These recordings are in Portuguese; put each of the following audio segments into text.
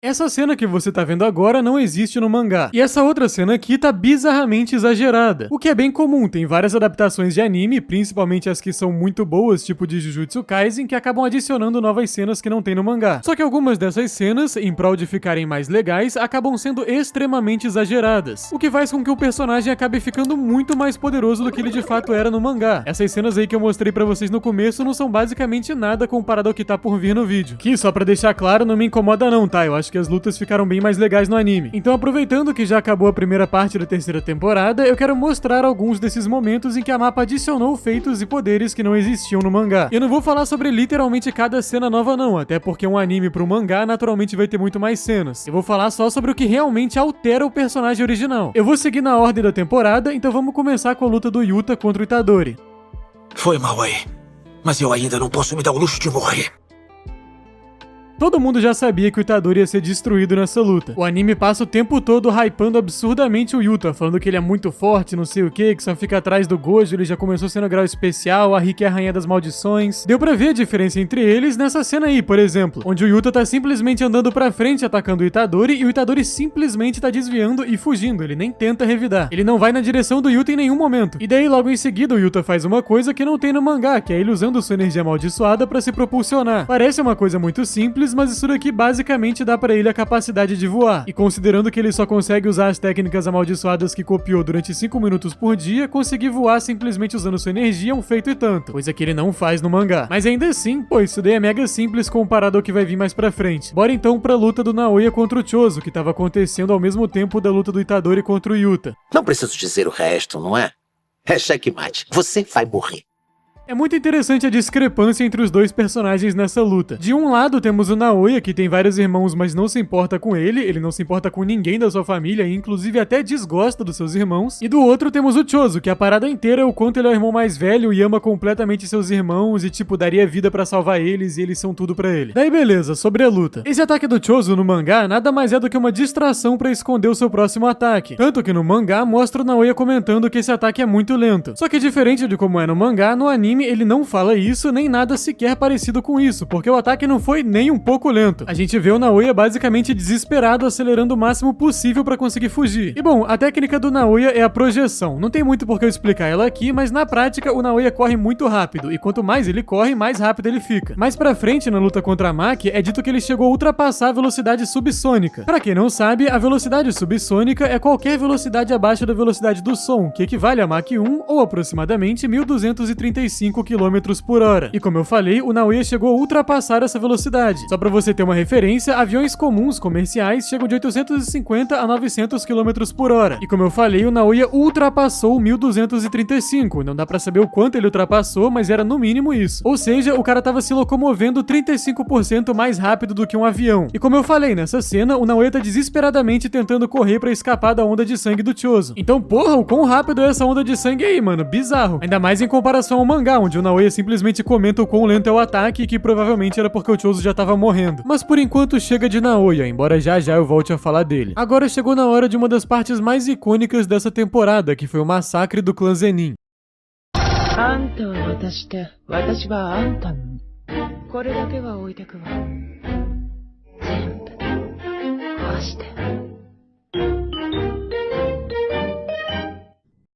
Essa cena que você tá vendo agora não existe no mangá. E essa outra cena aqui tá bizarramente exagerada. O que é bem comum, tem várias adaptações de anime, principalmente as que são muito boas, tipo de Jujutsu Kaisen, que acabam adicionando novas cenas que não tem no mangá. Só que algumas dessas cenas, em prol de ficarem mais legais, acabam sendo extremamente exageradas. O que faz com que o personagem acabe ficando muito mais poderoso do que ele de fato era no mangá. Essas cenas aí que eu mostrei pra vocês no começo não são basicamente nada comparado ao que tá por vir no vídeo. Que, só pra deixar claro, não me incomoda não, tá? Eu acho que as lutas ficaram bem mais legais no anime. Então, aproveitando que já acabou a primeira parte da terceira temporada, eu quero mostrar alguns desses momentos em que a mapa adicionou feitos e poderes que não existiam no mangá. Eu não vou falar sobre literalmente cada cena nova não, até porque um anime pro mangá naturalmente vai ter muito mais cenas. Eu vou falar só sobre o que realmente altera o personagem original. Eu vou seguir na ordem da temporada, então vamos começar com a luta do Yuta contra o Itadori. Foi mal aí, mas eu ainda não posso me dar o luxo de morrer. Todo mundo já sabia que o Itadori ia ser destruído nessa luta. O anime passa o tempo todo hypando absurdamente o Yuta, falando que ele é muito forte, não sei o que só fica atrás do Gojo, ele já começou sendo grau especial, a Rika é a rainha das maldições. Deu pra ver a diferença entre eles nessa cena aí, por exemplo, onde o Yuta tá simplesmente andando pra frente atacando o Itadori e o Itadori simplesmente tá desviando e fugindo, ele nem tenta revidar. Ele não vai na direção do Yuta em nenhum momento. E daí logo em seguida o Yuta faz uma coisa que não tem no mangá, que é ele usando sua energia amaldiçoada pra se propulsionar. Parece uma coisa muito simples, mas isso daqui basicamente dá pra ele a capacidade de voar. E considerando que ele só consegue usar as técnicas amaldiçoadas que copiou durante 5 minutos por dia, conseguir voar simplesmente usando sua energia é um feito e tanto, coisa que ele não faz no mangá. Mas ainda assim, pô, isso daí é mega simples comparado ao que vai vir mais pra frente. Bora então pra luta do Naoya contra o Chozo, que tava acontecendo ao mesmo tempo da luta do Itadori contra o Yuta. Não preciso dizer o resto, não é? É checkmate. Você vai morrer. É muito interessante a discrepância entre os dois personagens nessa luta. De um lado temos o Naoya, que tem vários irmãos, mas não se importa com ele não se importa com ninguém da sua família, e inclusive até desgosta dos seus irmãos. E do outro temos o Chozo, que a parada inteira é o quanto ele é o irmão mais velho e ama completamente seus irmãos e tipo, daria vida pra salvar eles e eles são tudo pra ele. Daí beleza, sobre a luta. Esse ataque do Chozo no mangá nada mais é do que uma distração pra esconder o seu próximo ataque. Tanto que no mangá mostra o Naoya comentando que esse ataque é muito lento. Só que diferente de como é no mangá, no anime ele não fala isso, nem nada sequer parecido com isso, porque o ataque não foi nem um pouco lento. A gente vê o Naoya basicamente desesperado, acelerando o máximo possível pra conseguir fugir. E bom, a técnica do Naoya é a projeção. Não tem muito por que eu explicar ela aqui, mas na prática o Naoya corre muito rápido, e quanto mais ele corre, mais rápido ele fica. Mais pra frente, na luta contra a Maki, é dito que ele chegou a ultrapassar a velocidade subsônica. Pra quem não sabe, a velocidade subsônica é qualquer velocidade abaixo da velocidade do som, que equivale a Mach 1, ou aproximadamente 1235 km por hora. E como eu falei, o Naoya chegou a ultrapassar essa velocidade. Só pra você ter uma referência, aviões comuns comerciais chegam de 850 a 900 km por hora. E como eu falei, o Naoya ultrapassou 1235. Não dá pra saber o quanto ele ultrapassou, mas era no mínimo isso. Ou seja, o cara tava se locomovendo 35% mais rápido do que um avião. E como eu falei, nessa cena, o Naoya tá desesperadamente tentando correr pra escapar da onda de sangue do Chozo. Então, porra, o quão rápido é essa onda de sangue aí, mano? Bizarro. Ainda mais em comparação ao mangá, onde o Naoya simplesmente comenta o quão lento é o ataque, que provavelmente era porque o Chozo já tava morrendo. Mas por enquanto chega de Naoya, embora já já eu volte a falar dele. Agora chegou na hora de uma das partes mais icônicas dessa temporada, que foi o massacre do clã Zenin.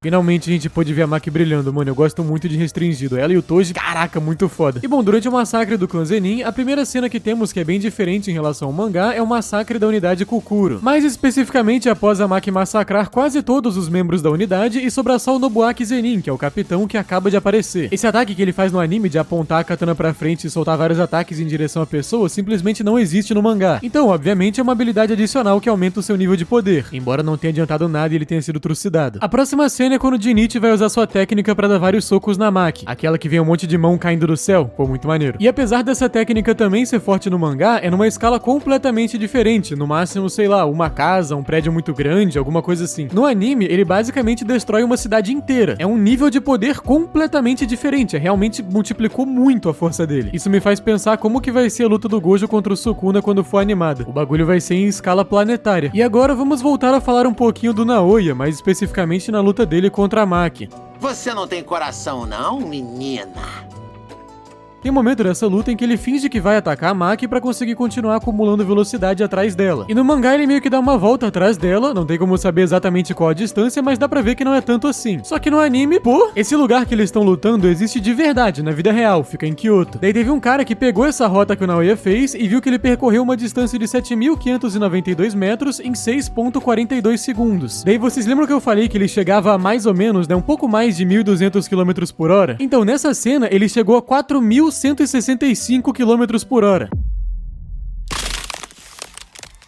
Finalmente a gente pôde ver a Maki brilhando, mano, eu gosto muito de Restringido, ela e o Toji, caraca, muito foda. E bom, durante o massacre do clã Zenin, a primeira cena que temos que é bem diferente em relação ao mangá é o massacre da unidade Kukuro. Mais especificamente após a Maki massacrar quase todos os membros da unidade e sobrar só o Nobuaki Zenin, que é o capitão que acaba de aparecer. Esse ataque que ele faz no anime de apontar a katana pra frente e soltar vários ataques em direção à pessoa simplesmente não existe no mangá. Então, obviamente, é uma habilidade adicional que aumenta o seu nível de poder, embora não tenha adiantado nada e ele tenha sido trucidado. A próxima cena é quando o Jinichi vai usar sua técnica pra dar vários socos na Maki, aquela que vem um monte de mão caindo do céu, pô, muito maneiro. E apesar dessa técnica também ser forte no mangá, é numa escala completamente diferente, no máximo, sei lá, uma casa, um prédio muito grande, alguma coisa assim. No anime, ele basicamente destrói uma cidade inteira. É um nível de poder completamente diferente, realmente multiplicou muito a força dele. Isso me faz pensar como que vai ser a luta do Gojo contra o Sukuna quando for animada. O bagulho vai ser em escala planetária. E agora vamos voltar a falar um pouquinho do Naoya, mais especificamente na luta dele contra a Maki. Você não tem coração, não, menina? Tem um momento dessa luta em que ele finge que vai atacar a Maki pra conseguir continuar acumulando velocidade atrás dela. E no mangá ele meio que dá uma volta atrás dela, não tem como saber exatamente qual a distância, mas dá pra ver que não é tanto assim. Só que no anime, pô, esse lugar que eles estão lutando existe de verdade, na vida real, fica em Kyoto. Daí teve um cara que pegou essa rota que o Naoya fez e viu que ele percorreu uma distância de 7.592 metros em 6,42 segundos. Daí vocês lembram que eu falei que ele chegava a mais ou menos, né, um pouco mais de 1.200 km por hora? Então nessa cena ele chegou a 4.165 km por hora.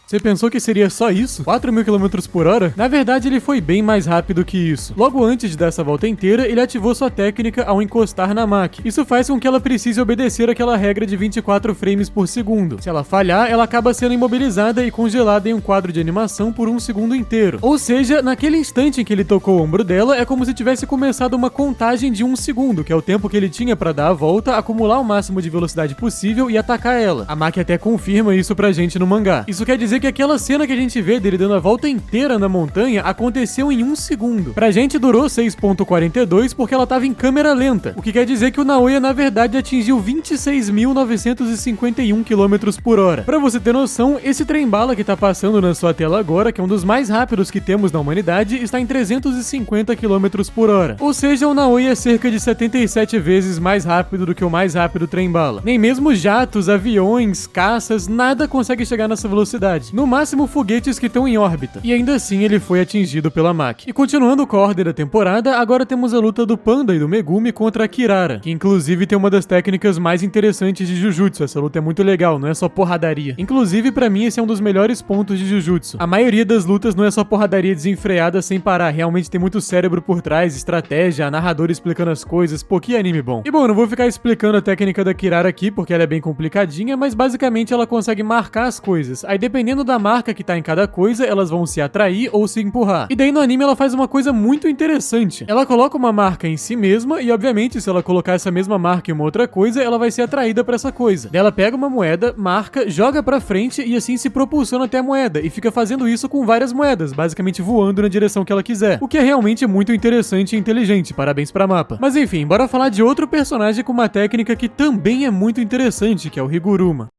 Você pensou que seria só isso? 4.000 km por hora? Na verdade, ele foi bem mais rápido que isso. Logo antes de dar essa volta inteira, ele ativou sua técnica ao encostar na Maki. Isso faz com que ela precise obedecer aquela regra de 24 frames por segundo. Se ela falhar, ela acaba sendo imobilizada e congelada em um quadro de animação por um segundo inteiro. Ou seja, naquele instante em que ele tocou o ombro dela, é como se tivesse começado uma contagem de 1 segundo, que é o tempo que ele tinha pra dar a volta, acumular o máximo de velocidade possível e atacar ela. A Maki até confirma isso pra gente no mangá. Isso quer dizer que aquela cena que a gente vê dele dando a volta inteira na montanha aconteceu em 1 segundo. Pra gente durou 6,42 porque ela tava em câmera lenta, o que quer dizer que o Naoya na verdade atingiu 26.951 km por hora. Pra você ter noção, esse trem-bala que tá passando na sua tela agora, que é um dos mais rápidos que temos na humanidade, está em 350 km por hora. Ou seja, o Naoya é cerca de 77 vezes mais rápido do que o mais rápido trem-bala. Nem mesmo jatos, aviões, caças, nada consegue chegar nessa velocidade. No máximo foguetes que estão em órbita. E ainda assim ele foi atingido pela Maki. E continuando com a ordem da temporada, agora temos a luta do Panda e do Megumi contra a Kirara, que inclusive tem uma das técnicas mais interessantes de Jujutsu. Essa luta é muito legal, não é só porradaria. Inclusive, pra mim, esse é um dos melhores pontos de Jujutsu. A maioria das lutas não é só porradaria desenfreada sem parar, realmente tem muito cérebro por trás, estratégia, narrador explicando as coisas, pô, que anime bom. E bom, eu não vou ficar explicando a técnica da Kirara aqui, porque ela é bem complicadinha, mas basicamente ela consegue marcar as coisas. Aí dependendo da marca que tá em cada coisa, elas vão se atrair ou se empurrar. E daí no anime ela faz uma coisa muito interessante. Ela coloca uma marca em si mesma e obviamente se ela colocar essa mesma marca em uma outra coisa, ela vai ser atraída pra essa coisa. Daí ela pega uma moeda, marca, joga pra frente e assim se propulsiona até a moeda e fica fazendo isso com várias moedas, basicamente voando na direção que ela quiser. O que é realmente muito interessante e inteligente, parabéns pra mapa. Mas enfim, bora falar de outro personagem com uma técnica que também é muito interessante, que é o Higuruma.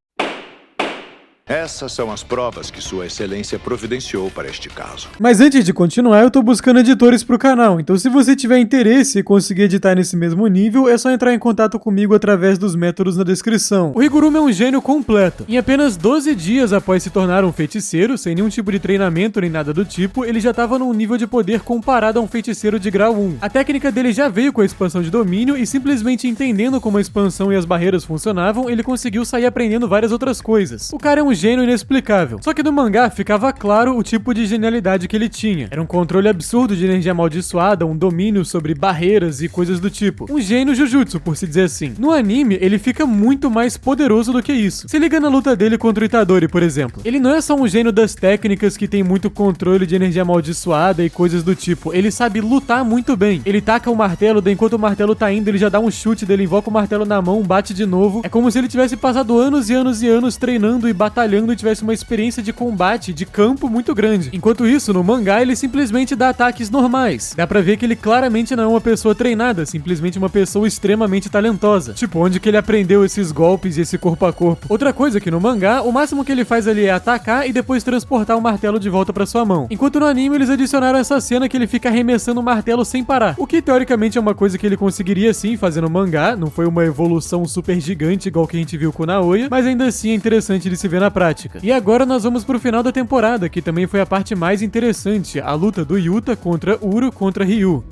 Essas são as provas que Sua Excelência providenciou para este caso. Mas antes de continuar, eu tô buscando editores pro canal, então se você tiver interesse e conseguir editar nesse mesmo nível, é só entrar em contato comigo através dos métodos na descrição. O Higuruma é um gênio completo. Em apenas 12 dias após se tornar um feiticeiro, sem nenhum tipo de treinamento nem nada do tipo, ele já tava num nível de poder comparado a um feiticeiro de grau 1. A técnica dele já veio com a expansão de domínio e simplesmente entendendo como a expansão e as barreiras funcionavam, ele conseguiu sair aprendendo várias outras coisas. O cara é um gênio inexplicável. Só que no mangá ficava claro o tipo de genialidade que ele tinha. Era um controle absurdo de energia amaldiçoada, um domínio sobre barreiras e coisas do tipo. Um gênio Jujutsu, por se dizer assim. No anime, ele fica muito mais poderoso do que isso. Se liga na luta dele contra o Itadori, por exemplo. Ele não é só um gênio das técnicas que tem muito controle de energia amaldiçoada e coisas do tipo. Ele sabe lutar muito bem. Ele taca o martelo, daí enquanto o martelo tá indo, ele já dá um chute dele, invoca o martelo na mão, bate de novo. É como se ele tivesse passado anos e anos e anos treinando e batalhando e tivesse uma experiência de combate, de campo muito grande. Enquanto isso, no mangá, ele simplesmente dá ataques normais. Dá pra ver que ele claramente não é uma pessoa treinada, simplesmente uma pessoa extremamente talentosa. Tipo, onde que ele aprendeu esses golpes e esse corpo a corpo. Outra coisa que no mangá, o máximo que ele faz ali é atacar e depois transportar o martelo de volta pra sua mão. Enquanto no anime, eles adicionaram essa cena que ele fica arremessando o martelo sem parar. O que, teoricamente, é uma coisa que ele conseguiria sim fazer no mangá. Não foi uma evolução super gigante igual que a gente viu com o Naoya, mas ainda assim é interessante de se ver na prática. E agora nós vamos pro final da temporada, que também foi a parte mais interessante, a luta do Yuta contra Uro contra Ryu.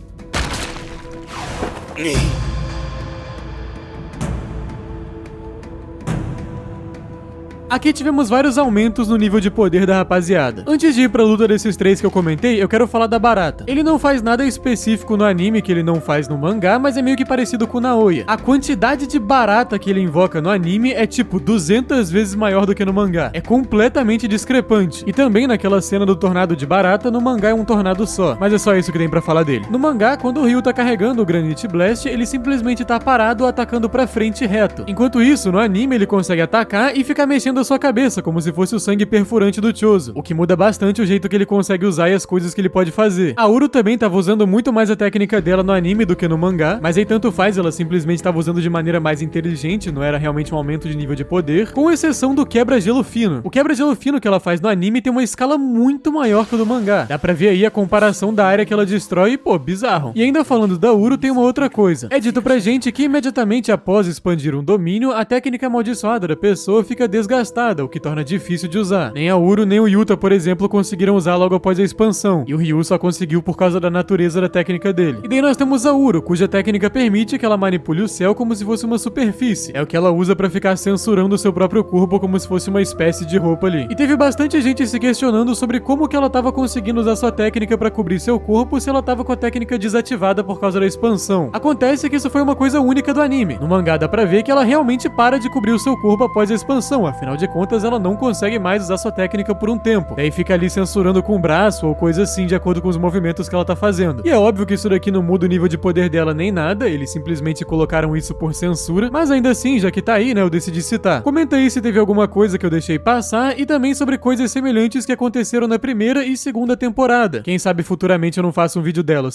Aqui tivemos vários aumentos no nível de poder da rapaziada. Antes de ir pra luta desses três que eu comentei, eu quero falar da Barata. Ele não faz nada específico no anime que ele não faz no mangá, mas é meio que parecido com o Naoya. A quantidade de barata que ele invoca no anime é tipo 200 vezes maior do que no mangá. É completamente discrepante. E também naquela cena do tornado de barata, no mangá é um tornado só. Mas é só isso que tem pra falar dele. No mangá, quando o Ryu tá carregando o Granite Blast, ele simplesmente tá parado atacando pra frente reto. Enquanto isso, no anime ele consegue atacar e ficar mexendo da sua cabeça, como se fosse o sangue perfurante do Chozo, o que muda bastante o jeito que ele consegue usar e as coisas que ele pode fazer. A Uro também tava usando muito mais a técnica dela no anime do que no mangá, mas aí tanto faz, ela simplesmente tava usando de maneira mais inteligente, não era realmente um aumento de nível de poder, com exceção do quebra-gelo fino. O quebra-gelo fino que ela faz no anime tem uma escala muito maior que o do mangá. Dá pra ver aí a comparação da área que ela destrói e, pô, bizarro. E ainda falando da Uro, tem uma outra coisa. É dito pra gente que imediatamente após expandir um domínio, a técnica amaldiçoada da pessoa fica desgastada, o que torna difícil de usar. Nem a Uro nem o Yuta, por exemplo, conseguiram usar logo após a expansão, e o Ryu só conseguiu por causa da natureza da técnica dele. E daí nós temos a Uro, cuja técnica permite que ela manipule o céu como se fosse uma superfície. É o que ela usa pra ficar censurando o seu próprio corpo como se fosse uma espécie de roupa ali. E teve bastante gente se questionando sobre como que ela tava conseguindo usar sua técnica pra cobrir seu corpo se ela tava com a técnica desativada por causa da expansão. Acontece que isso foi uma coisa única do anime. No mangá dá pra ver que ela realmente para de cobrir o seu corpo após a expansão, afinal de contas ela não consegue mais usar sua técnica por um tempo. Daí fica ali censurando com o braço ou coisa assim de acordo com os movimentos que ela tá fazendo. E é óbvio que isso daqui não muda o nível de poder dela nem nada, eles simplesmente colocaram isso por censura, mas ainda assim, já que tá aí, né, eu decidi citar. Comenta aí se teve alguma coisa que eu deixei passar e também sobre coisas semelhantes que aconteceram na primeira e segunda temporada. Quem sabe futuramente eu não faço um vídeo delas.